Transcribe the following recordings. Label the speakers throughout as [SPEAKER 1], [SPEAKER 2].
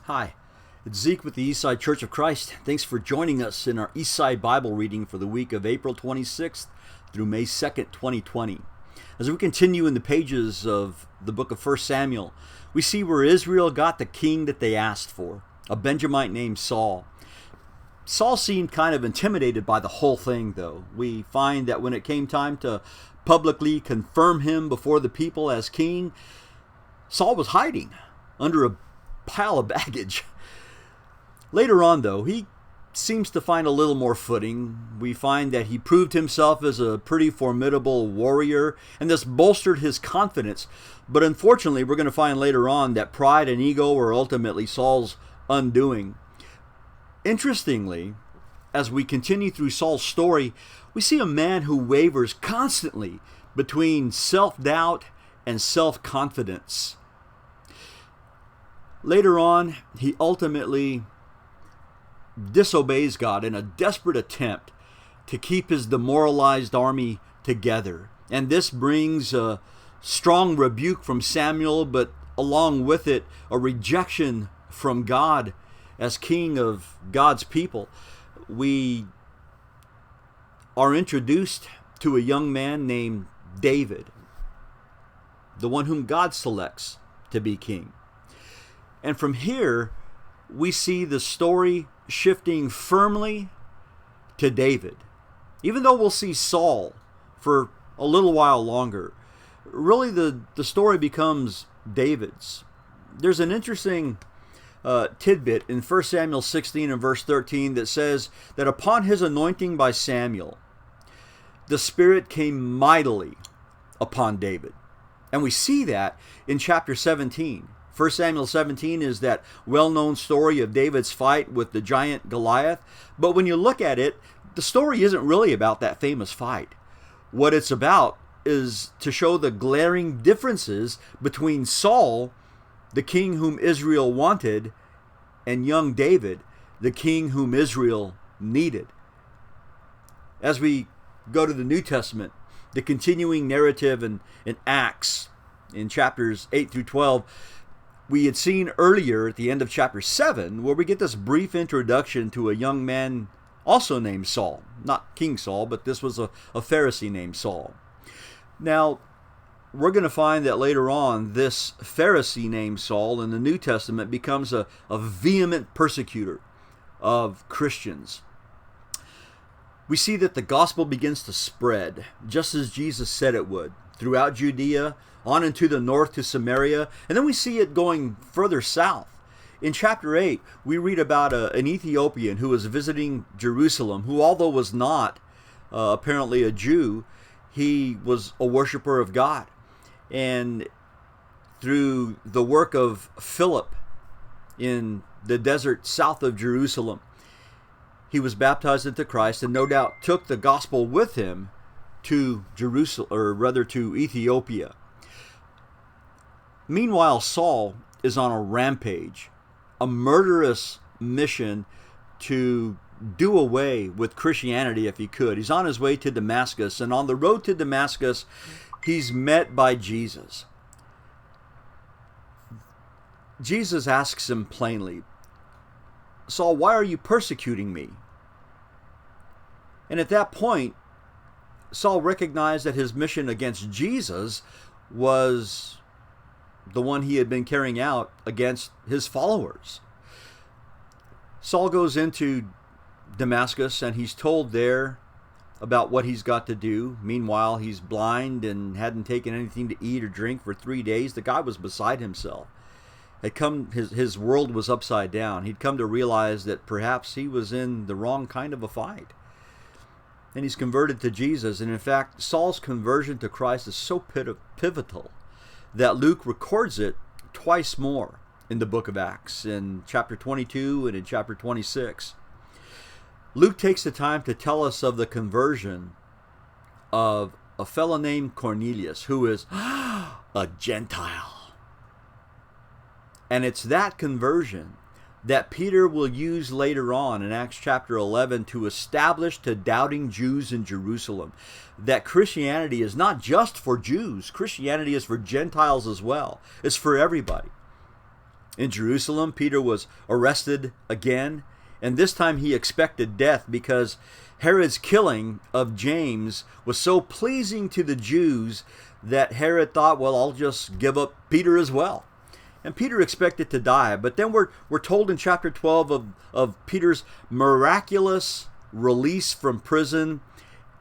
[SPEAKER 1] Hi, it's Zeke with the Eastside Church of Christ. Thanks for joining us in our Eastside Bible reading for the week of April 26th through May 2nd, 2020. As we continue in the pages of the book of 1 Samuel, we see where Israel got the king that they asked for, a Benjamite named Saul. Saul seemed kind of intimidated by the whole thing, though. We find that when it came time to publicly confirm him before the people as king, Saul was hiding under a pile of baggage. Later on, though, he seems to find a little more footing. We find that he proved himself as a pretty formidable warrior, and this bolstered his confidence. But unfortunately, we're going to find later on that pride and ego were ultimately Saul's undoing. Interestingly, as we continue through Saul's story, we see a man who wavers constantly between self-doubt and self-confidence. Later on, he ultimately disobeys God in a desperate attempt to keep his demoralized army together. And this brings a strong rebuke from Samuel, but along with it, a rejection from God as king of God's people. We are introduced to a young man named David, the one whom God selects to be king. And from here, we see the story shifting firmly to David. Even though we'll see Saul for a little while longer, really the story becomes David's. There's an interesting tidbit in 1 Samuel 16 and verse 13 that says that upon his anointing by Samuel, the Spirit came mightily upon David. And we see that in chapter 17. 1 Samuel 17 is that well-known story of David's fight with the giant Goliath. But when you look at it, the story isn't really about that famous fight. What it's about is to show the glaring differences between Saul, the king whom Israel wanted, and young David, the king whom Israel needed. As we go to the New Testament, the continuing narrative in Acts, in chapters 8 through 12, we had seen earlier at the end of chapter 7, where we get this brief introduction to a young man also named Saul. Not King Saul, but this was a Pharisee named Saul. Now, we're going to find that later on, this Pharisee named Saul in the New Testament becomes a vehement persecutor of Christians. We see that the gospel begins to spread, just as Jesus said it would, throughout Judea, on into the north to Samaria, and then we see it going further south. In chapter 8, we read about an Ethiopian who was visiting Jerusalem, who although was not apparently a Jew, he was a worshiper of God. And through the work of Philip in the desert south of Jerusalem, he was baptized into Christ and no doubt took the gospel with him to Jerusalem, or rather to Ethiopia. Meanwhile, Saul is on a rampage, a murderous mission to do away with Christianity if he could. He's on his way to Damascus, and on the road to Damascus, he's met by Jesus. Jesus asks him plainly, "Saul, why are you persecuting me?" And at that point, Saul recognized that his mission against Jesus was the one he had been carrying out against his followers. Saul goes into Damascus and he's told there about what he's got to do. Meanwhile, he's blind and hadn't taken anything to eat or drink for 3 days. The guy was beside himself. His world was upside down. He'd come to realize that perhaps he was in the wrong kind of a fight. And he's converted to Jesus. And in fact, Saul's conversion to Christ is so pivotal that Luke records it twice more in the book of Acts, in chapter 22 and in chapter 26. Luke takes the time to tell us of the conversion of a fellow named Cornelius, who is a Gentile. And it's that conversion that Peter will use later on in Acts chapter 11 to establish to doubting Jews in Jerusalem that Christianity is not just for Jews. Christianity is for Gentiles as well. It's for everybody. In Jerusalem, Peter was arrested again, and this time he expected death because Herod's killing of James was so pleasing to the Jews that Herod thought, well, I'll just give up Peter as well. And Peter expected to die. But then we're told in chapter 12 of Peter's miraculous release from prison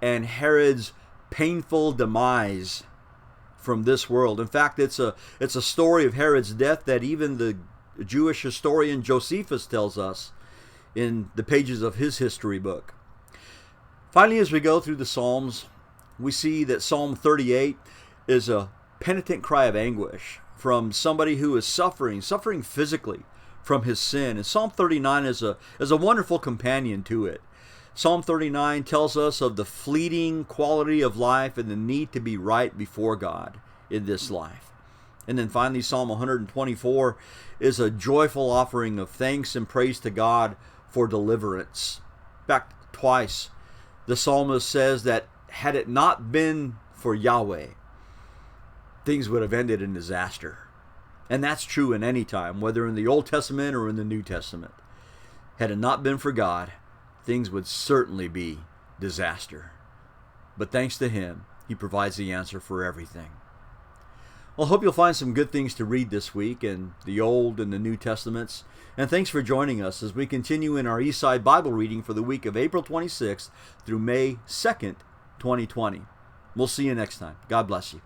[SPEAKER 1] and Herod's painful demise from this world. In fact, it's a story of Herod's death that even the Jewish historian Josephus tells us in the pages of his history book. Finally, as we go through the Psalms, we see that Psalm 38 is a penitent cry of anguish from somebody who is suffering physically from his sin. And Psalm 39 is a wonderful companion to it. Psalm 39 tells us of the fleeting quality of life and the need to be right before God in this life. And then finally, Psalm 124 is a joyful offering of thanks and praise to God for deliverance. In fact, twice the psalmist says that had it not been for Yahweh, things would have ended in disaster. And that's true in any time, whether in the Old Testament or in the New Testament. Had it not been for God, things would certainly be disaster. But thanks to Him, He provides the answer for everything. Well, I hope you'll find some good things to read this week in the Old and the New Testaments. And thanks for joining us as we continue in our Eastside Bible reading for the week of April 26th through May 2nd, 2020. We'll see you next time. God bless you.